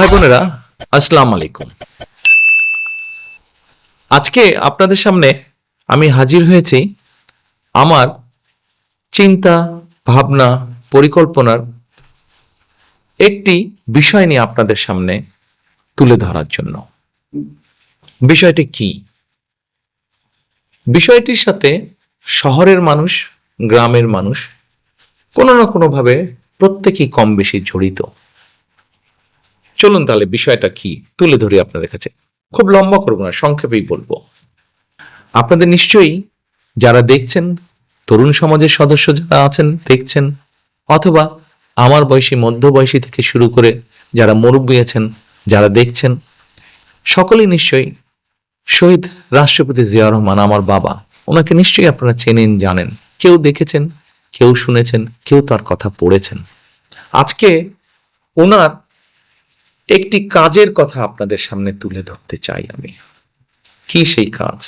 ভাই বোনেরা, আসসালামু আলাইকুম। আজকে আপনাদের সামনে আমি হাজির হয়েছি আমার চিন্তা, ভাবনা, পরিকল্পনার একটি বিষয় নিয়ে আপনাদের সামনে তুলে ধরার জন্য। বিষয়টি কি? বিষয়টির সাথে শহরের মানুষ, গ্রামের মানুষ কোনো না কোনোভাবে প্রত্যেকেই কম বেশি জড়িত। চলুন তাহলে বিষয়টা কি তুলে ধরি আপনাদের কাছে। খুব লম্বা করবো না, সংক্ষেপেই বলবো। আপনাদের নিশ্চয়ই যারা দেখছেন, তরুণ সমাজের সদস্য যারা আছেন দেখছেন, অথবা আমার বয়সী, মধ্যবয়সী থেকে শুরু করে যারা মুরব্বী আছেন যারা দেখছেন, সকলেই নিশ্চয়ই শহীদ রাষ্ট্রপতি জিয়া রহমান, আমার বাবা, ওনাকে নিশ্চয়ই আপনারা চেনেন, জানেন। কেউ দেখেছেন, কেউ শুনেছেন, কেউ তার কথা পড়েছেন। আজকে ওনার একটি কাজের কথা আপনাদের সামনে তুলে ধরতে চাই আমি। কি সেই কাজ?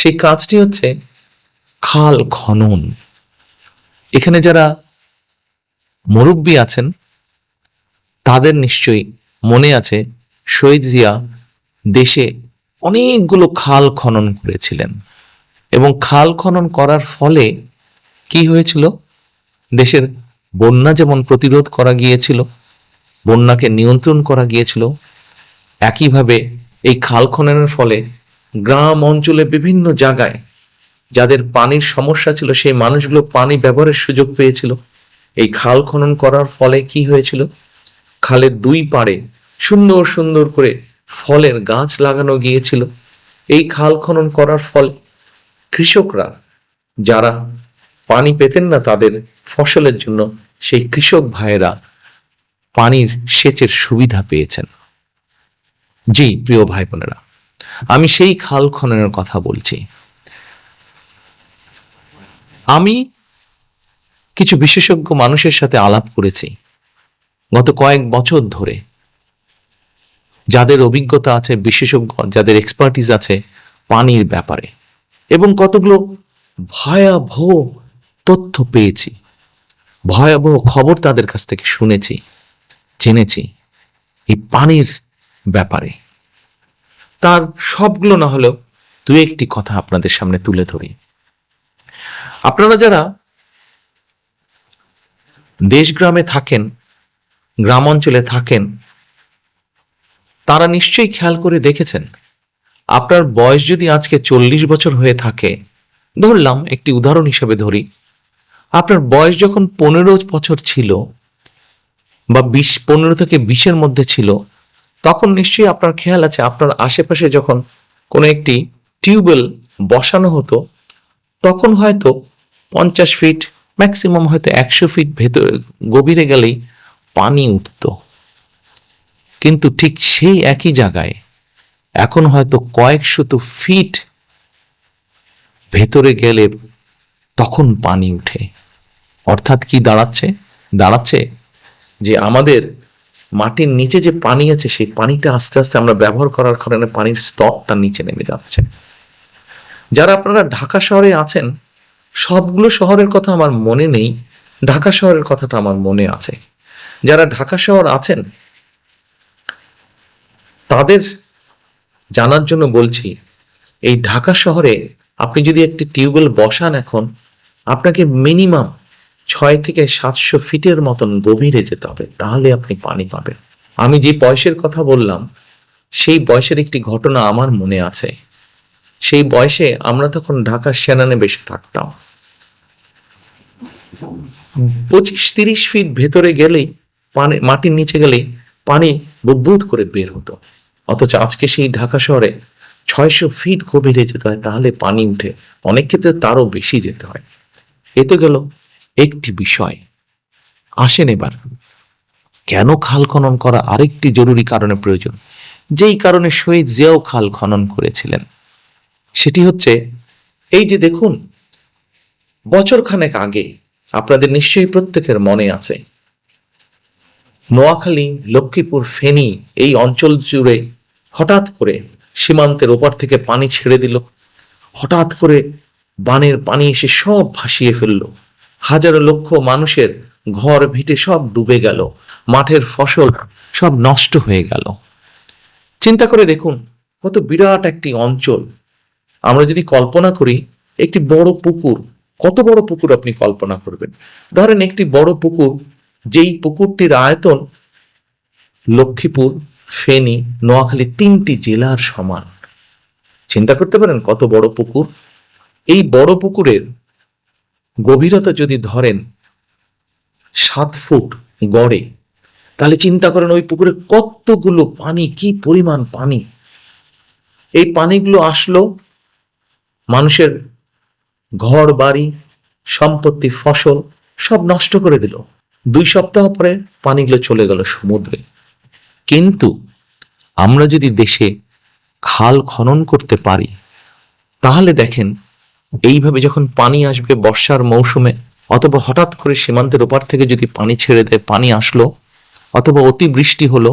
সেই কাজটি হচ্ছে খাল খনন। এখানে যারা মুরব্বী আছেন তাদের নিশ্চয়ই মনে আছে শহীদ জিয়া দেশে অনেকগুলো খাল খনন করেছিলেন, এবং খাল খনন করার ফলে কি হয়েছিল? দেশের বন্যা যেমন প্রতিরোধ করা গিয়েছিল, বন্যাকে নিয়ন্ত্রণ করা গিয়েছিল, একইভাবে এই খাল খননের ফলে গ্রাম অঞ্চলে বিভিন্ন জায়গায় যাদের পানির সমস্যা ছিল সেই মানুষগুলো পানি ব্যবহারের সুযোগ পেয়েছিল। এই খাল খনন করার ফলে কি হয়েছিল? খালের দুই পাড়ে সুন্দর সুন্দর করে ফলের গাছ লাগানো গিয়েছিল। এই খাল খনন করার ফলে কৃষকরা যারা পানি পেতেন না তাদের ফসলের জন্য, সেই কৃষক ভাইয়েরা পানির সেচের সুবিধা পেয়েছেন। জি প্রিয় ভাই বোনেরা, আমি সেই খাল খননের কথা বলছি। আমি কিছু বিশেষজ্ঞ মানুষের সাথে আলাপ করেছি গত কয়েক বছর ধরে, যাদের অভিজ্ঞতা আছে, বিশেষজ্ঞ যাদের এক্সপার্টিস আছে পানির ব্যাপারে, এবং কতগুলো ভয়াবহ তথ্য পেয়েছি, ভয়াবহ খবর তাদের কাছ থেকে শুনেছি, জেনেছি এই পানির ব্যাপারে। তার সবগুলো না হলেও দু একটি কথা আপনাদের সামনে তুলে ধরি। আপনারা যারা দেশ গ্রামে থাকেন, গ্রাম অঞ্চলে থাকেন, তারা নিশ্চয়ই খেয়াল করে দেখেছেন, আপনার বয়স যদি আজকে 40 বছর হয়ে থাকে, ধরলাম একটি উদাহরণ হিসেবে ধরি, আপনার বয়স যখন 15 বছর ছিল বা 15 থেকে 20-এর মধ্যে ছিল, তখন নিশ্চয়ই আপনার খেয়াল আছে আপনার আশেপাশে যখন কোনো একটি টিউবওয়েল বসানো হতো, তখন হয়তো 50 ফিট, ম্যাক্সিমাম হয়তো 100 ফিট ভেতর গভীরে গেলেই পানি উঠত। কিন্তু ঠিক সেই একই জায়গায় এখন হয়তো কয়েকশত ফিট ভেতরে গেলে তখন পানি উঠে। অর্থাৎ কি দাঁড়াচ্ছে যে আমাদের মাটির নিচে যে পানি আছে সেই পানিটা আস্তে আস্তে আমরা ব্যবহার করার কারণে পানির স্তরটা নিচে নেমে যাচ্ছে। যারা আপনারা ঢাকা শহরে আছেন, সবগুলো শহরের কথা আমার মনে নেই, ঢাকা শহরের কথাটা আমার মনে আছে। যারা ঢাকা শহর আছেন তাদের জানার জন্য বলছি, এই ঢাকা শহরে আপনি যদি একটি টিউবওয়েল বসান, এখন আপনাকে মিনিমাম 6 থেকে 700 ফিটের মতন গভীরে যেতে হবে, তাহলে আপনি পানি পাবেন। আমি যে বয়সের কথা বললাম সেই বয়সের একটি ঘটনা আমার মনে আছে। সেই বয়সে আমরা তখন ঢাকার সেনানে বেশি থাকতাম। 25-30 ফিট ভেতরে গেলেই পানি, মাটির নিচে গেলেই পানি বুদবুদ করে বের হতো। অথচ আজকে সেই ঢাকা শহরে 600 ফিট গভীরে যেতে হয়, তাহলে পানি উঠে। অনেক ক্ষেত্রে তারও বেশি যেতে হয়। এ তো গেল একটি বিষয়। আসেন এবার কেন খাল খনন করা আরেকটি জরুরি কারণে প্রয়োজন, যেই কারণে শহীদ জিয়াও খাল খনন করেছিলেন। সেটি হচ্ছে এই যে দেখুন, বছরখানেক আগে আপনাদের নিশ্চয়ই প্রত্যেকের মনে আছে, নোয়াখালী, লক্ষ্মীপুর, ফেনী এই অঞ্চল জুড়ে হঠাৎ করে সীমান্তের ওপার থেকে পানি ছেড়ে দিল। হঠাৎ করে বানের পানি এসে সব ভাসিয়ে ফেললো। হাজারো লক্ষ মানুষের ঘর ভিটে সব ডুবে গেল। মাঠের ফসল সব নষ্ট হয়ে গেল। চিন্তা করে দেখুন কত বিরাট একটি অঞ্চল। আমরা যদি কল্পনা করি একটি বড় পুকুর, কত বড় পুকুর আপনি কল্পনা করবেন। ধরেন একটি বড় পুকুর, যেই পুকুরটির আয়তন লক্ষ্মীপুর, ফেনী, নোয়াখালী 3টি জেলার সমান। চিন্তা করতে পারেন কত বড় পুকুর। এই বড় পুকুরের গভীরতা যদি ধরেন 7 ফুট গড়ে, তাহলে চিন্তা করেন ওই পুকুরে কতগুলো পানি, কি পরিমাণ পানি। এই পানিগুলো আসলো মানুষের ঘর বাড়ি, সম্পত্তি, ফসল সব নষ্ট করে দিল। 2 সপ্তাহ পরে পানিগুলো চলে গেল সমুদ্রে। কিন্তু আমরা যদি দেশে খাল খনন করতে পারি, তাহলে দেখেন এইভাবে যখন পানি আসবে বর্ষার মৌসুমে, অথবা হঠাৎ করে সীমান্তের ওপার থেকে যদি পানি ছেড়ে দেয়, পানি আসলো অথবা অতিবৃষ্টি হলো,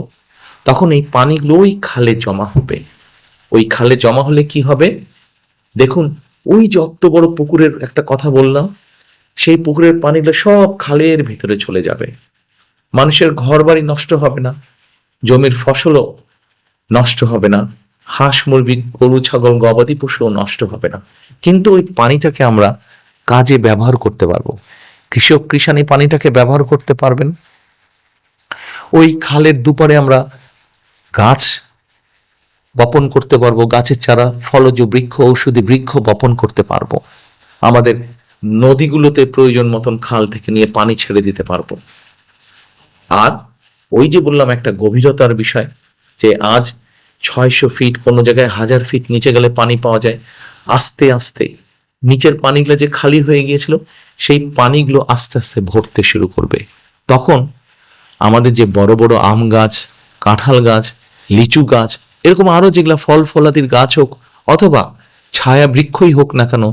তখন এই পানিগুলো ওই খালে জমা হবে। ওই খালে জমা হলে কি হবে দেখুন, ওই যে অত বড় পুকুরের একটা কথা বললাম, সেই পুকুরের পানিগুলো সব খালের ভিতরে চলে যাবে। মানুষের ঘর বাড়ি নষ্ট হবে না, জমির ফসলও নষ্ট হবে না, হাঁস মুরগি, গরু ছাগল, গবাদি পশুও নষ্ট হবে না। কিন্তু ওই পানিটাকে আমরা কাজে ব্যবহার করতে পারবো। কৃষক কৃষানি পানিটাকে ব্যবহার করতে পারবেন। ওই খালের দুপারে আমরা গাছ বপন করতে পারবো, গাছের চারা, ফলজ বৃক্ষ, ঔষধি বৃক্ষ বপন করতে পারবো। আমাদের নদীগুলোতে প্রয়োজন মতন খাল থেকে নিয়ে পানি ছেড়ে দিতে পারবো। আর ওই যে বললাম একটা গভীরতার বিষয়, যে আজ 600 ফিট, কোনো জায়গায় 1000 ফিট নিচে গেলে পানি পাওয়া যায়। আস্তে আস্তে নিচের পানিগুলো যে খালি হয়ে গিয়েছিল, সেই পানিগুলো আস্তে আস্তে ভরতে শুরু করবে। তখন আমাদের যে বড় বড় আম গাছ, কাঁঠাল গাছ, লিচু গাছ, এরকম আরো যেগুলা ফল ফলাদির গাছ হোক অথবা ছায়া বৃক্ষই হোক না কেন,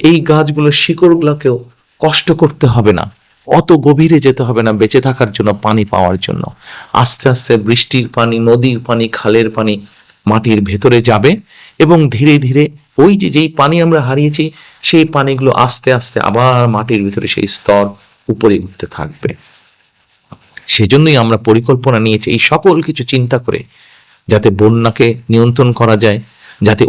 এই গাছগুলোর শিকড়গুলোকেও কষ্ট করতে হবে না, অত গভীরে যেতে হবে না বেঁচে থাকার জন্য, পানি পাওয়ার জন্য। আস্তে আস্তে বৃষ্টির পানি, নদীর পানি, খালের পানি মাটির ভেতরে যাবে এবং ধীরে ধীরে ওই যে যেই পানি আমরা হারিয়েছি, সেই পানিগুলো আস্তে আস্তে আবার মাটির ভিতরে সেই স্তর উপরে উঠতে থাকবে। সেজন্যই আমরা পরিকল্পনা নিয়েছি এই সকল কিছু চিন্তা করে, যাতে বন্যাকে নিয়ন্ত্রণ করা যায়, যাতে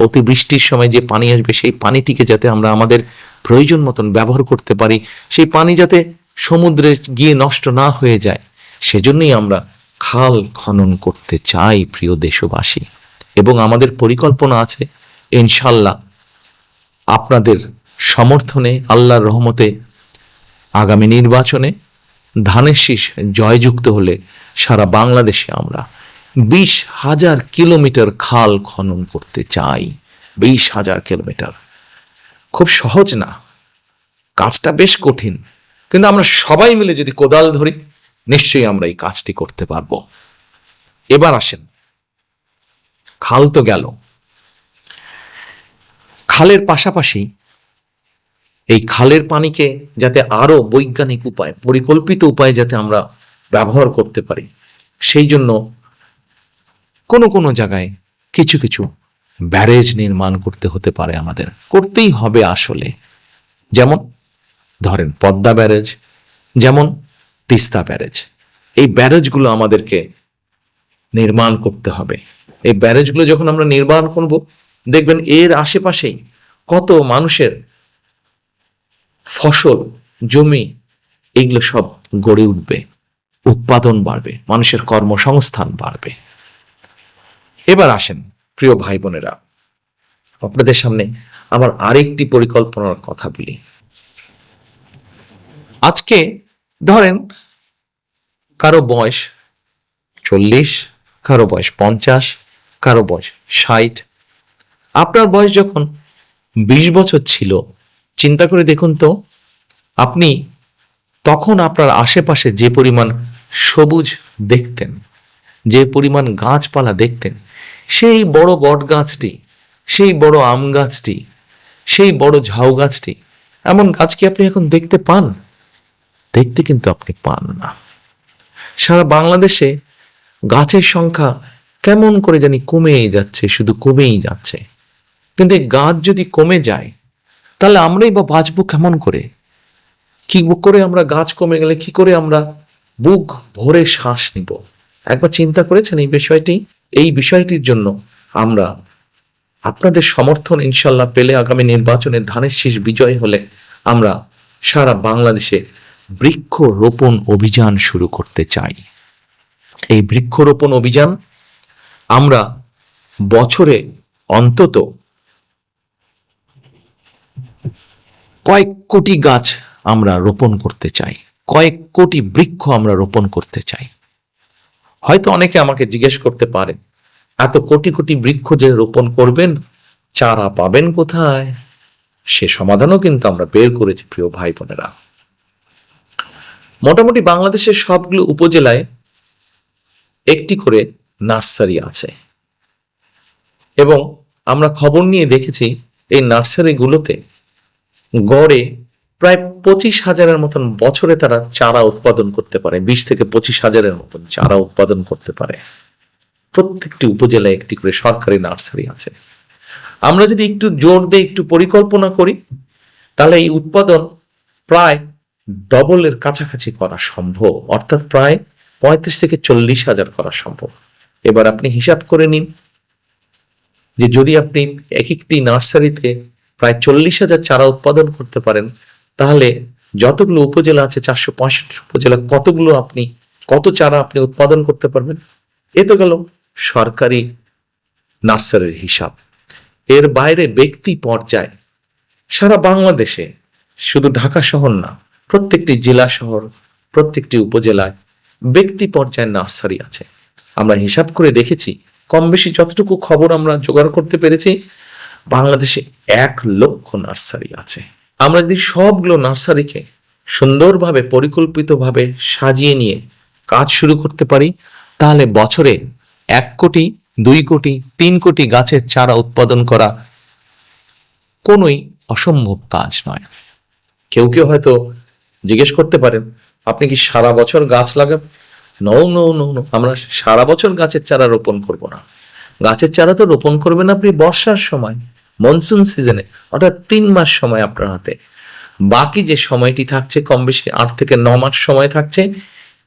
অতি বৃষ্টির সময় যে পানি আসবে, সেই পানিটিকে যাতে আমরা আমাদের প্রয়োজন মতন ব্যবহার করতে পারি, সেই পানি যাতে সমুদ্রে গিয়ে নষ্ট না হয়ে যায়। সেজন্যই আমরা খাল খনন করতে চাই প্রিয় দেশবাসী। এবং আমাদের পরিকল্পনা আছে ইনশাল্লাহ আপনাদের সমর্থনে, আল্লাহর রহমতে আগামী নির্বাচনে ধানের শীষ জয়যুক্ত হলে সারা বাংলাদেশে আমরা 20,000 কিলোমিটার খাল খনন করতে চাই। 20,000 কিলোমিটার খুব সহজ না, কাজটা বেশ কঠিন, কিন্তু আমরা সবাই মিলে যদি কোদাল ধরি, নিশ্চয়ই আমরা এই কাজটি করতে পারবো। এবার আসেন, খাল তো গেল, খালের পাশাপাশি এই খালের পানিকে যাতে আরো বৈজ্ঞানিক উপায়, পরিকল্পিত উপায়ে যাতে আমরা ব্যবহার করতে পারি, সেই জন্য কোনো কোনো জায়গায় কিছু কিছু ব্যারেজ নির্মাণ করতে হতে পারে, আমাদের করতেই হবে আসলে। যেমন ধরেন পদ্মা ব্যারেজ, যেমন তিস্তা ব্যারেজ, এই ব্যারেজগুলো আমাদেরকে নির্মাণ করতে হবে। এই ব্যারেজগুলো যখন আমরা নির্মাণ করব, দেখবেন এর আশেপাশেই কত মানুষের ফসল, জমি, এগুলো সব গড়ে উঠবে, উৎপাদন বাড়বে, মানুষের কর্মসংস্থান বাড়বে। এবার আসেন প্রিয় ভাই বোনেরা, আপনাদের সামনে আমার আরেকটি পরিকল্পনার কথা বলি। আজকে ধরেন কারো বয়স 40, কারো বয়স 50, কারো বয়স 60। আপনার বয়স যখন 20 বছর ছিল, চিন্তা করে দেখুন তো, আপনি তখন আপনার আশেপাশে যে পরিমাণ সবুজ দেখতেন, যে পরিমাণ গাছপালা দেখতেন, সেই বড় বট গাছটি, সেই বড় আম গাছটি, সেই বড় ঝাউ গাছটি, এমন গাছ কি আপনি এখন দেখতে পান? দেখতে কিন্তু আপনি পান না। সারা বাংলাদেশে গাছের সংখ্যা কেমন করে জানি কমেই যাচ্ছে, শুধু কমেই যাচ্ছে। কিন্তু এই গাছ যদি কমে যায়, তাহলে আমরাই বা বাঁচবো কেমন করে? কি করে আমরা, গাছ কমে গেলে কি করে আমরা বুক ভরে শ্বাস নিব। একবার চিন্তা করেছেন এই বিষয়টির জন্য আমরা আপনাদের সমর্থন ইনশাল্লাহ পেলে আগামী নির্বাচনে ধানের শীষ বিজয় হলে আমরা সারা বাংলাদেশে বৃক্ষরোপণ অভিযান শুরু করতে চাই। এই বৃক্ষরোপণ অভিযান আমরা বছরে অন্তত কয়েক কোটি গাছ আমরা রোপণ করতে চাই, কয়েক কোটি বৃক্ষ আমরা রোপণ করতে চাই। হয়তো অনেকে আমাকে জিজ্ঞেস করতে পারে, এত কোটি কোটি বৃক্ষ যে রোপণ করবেন, চারা পাবেন কোথায়? সে সমাধানও কিন্তু আমরা বের করেছি প্রিয় ভাই বোনেরা। মোটামুটি বাংলাদেশের সবগুলো উপজেলায় একটি করে নার্সারি আছে এবং আমরা খবর নিয়ে দেখেছি এই নার্সারিগুলোতে গড়ে প্রায় 25,000-এর মতন বছরে তারা চারা উৎপাদন করতে পারে, 20 থেকে 25,000-এর মতন চারা উৎপাদন করতে পারে। প্রত্যেকটি উপজেলায় একটি করে সরকারি নার্সারি আছে। আমরা যদি একটু জোর দিয়ে একটু পরিকল্পনা করি তাহলে এই উৎপাদন প্রায় ডবলের কাছাকাছি করা সম্ভব, অর্থাৎ প্রায় 35 থেকে 40,000 করা সম্ভব। এবার আপনি হিসাব করে নিন যে যদি আপনি এক একটি নার্সারিতে প্রায় 40,000 চারা উৎপাদন করতে পারেন, তাহলে যতগুলো উপজেলা আছে 465 উপজেলা, কত চারা আপনি উৎপাদন করতে পারবেন? এ তো গেল সরকারি নার্সারির হিসাব। এর বাইরে ব্যক্তি পর্যায়ে সারা বাংলাদেশে, শুধু ঢাকা শহর না, প্রত্যেকটি জেলা শহর, প্রত্যেকটি উপজেলায় ব্যক্তি পর্যায়ে নার্সারি আছে। আমরা হিসাব করে দেখেছি, কম বেশি যতটুকু খবর আমরা জোগাড় করতে পেরেছি, বাংলাদেশে 1 লক্ষ নার্সারি আছে। আমরা যদি সবগুলো নার্সারিকে সুন্দরভাবে পরিকল্পিতভাবে সাজিয়ে নিয়ে কাজ শুরু করতে পারি, তাহলে বছরে 1 কোটি, 2 কোটি, 3 কোটি গাছের চারা উৎপাদন করা কোনোই অসম্ভব কাজ নয়। কেউ কেউ হয়তো জিজ্ঞেস করতে পারেন, আপনি কি সারা বছর গাছ লাগাবেন? নো, আমরা সারা বছর গাছের চারা রোপণ করব না। গাছের চারা তো রোপণ করবেন আপনি বর্ষার সময়, মনসুন সিজনে, অর্থাৎ 3 মাস সময় আপনার হাতে। বাকি যে সময়টি থাকছে, কম বেশি 8 থেকে 9 মাস সময় থাকছে,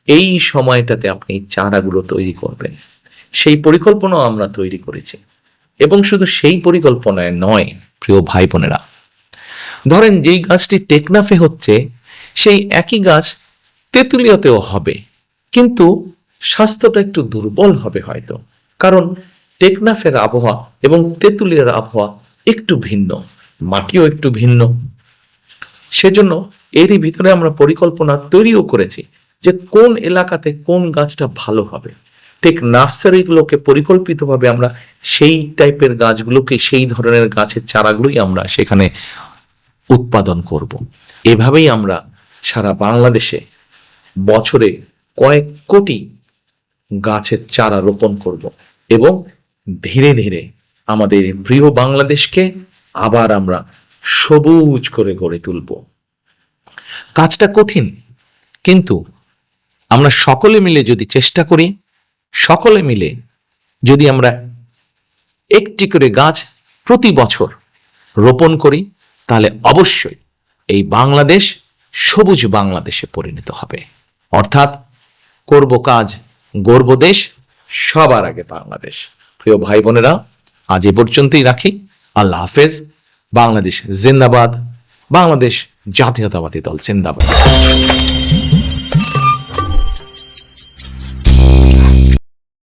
এই সময়টাতে আপনি চারাগুলো তৈরি করবেন। সেই পরিকল্পনাও আমরা তৈরি করেছি। এবং শুধু সেই পরিকল্পনায় নয় প্রিয় ভাই বোনেরা, ধরেন যেই গাছটি টেকনাফে হচ্ছে সেই একই গাছ তেঁতুলিয়াতেও হবে, কিন্তু স্বাস্থ্যটা একটু দুর্বল হবে হয়তো, কারণ টেকনাফের আবহাওয়া এবং তেঁতুলিয়ার আবহাওয়া একটু ভিন্ন, মাটিও একটু ভিন্ন। সেজন্য এরই ভিতরে আমরা পরিকল্পনা তৈরিও করেছি যে কোন এলাকাতে কোন গাছটা ভালো হবে। ঠিক নার্সারিগুলোকে পরিকল্পিতভাবে আমরা সেই টাইপের গাছগুলোকে, সেই ধরনের গাছের চারাগুলোই আমরা সেখানে উৎপাদন করব। এভাবেই আমরা সারা বাংলাদেশে বছরে কয়েক কোটি গাছের চারা রোপণ করব এবং ধীরে ধীরে আমাদের প্রিয় বাংলাদেশকে আবার আমরা সবুজ করে গড়ে তুলব। কাজটা কঠিন, কিন্তু আমরা সকলে মিলে যদি চেষ্টা করি, সকলে মিলে যদি আমরা একটি করে গাছ প্রতি বছর রোপণ করি, তাহলে অবশ্যই এই বাংলাদেশ সবুজ বাংলাদেশে পরিণত হবে। অর্থাৎ করব কাজ, গর্ব দেশ, সবার আগে বাংলাদেশ। প্রিয় ভাই বোনেরা, আজ এ পর্যন্তই রাখি। আল্লাহ হাফেজ। বাংলাদেশ জিন্দাবাদ। বাংলাদেশ জাতীয়তাবাদী দল জিন্দাবাদ।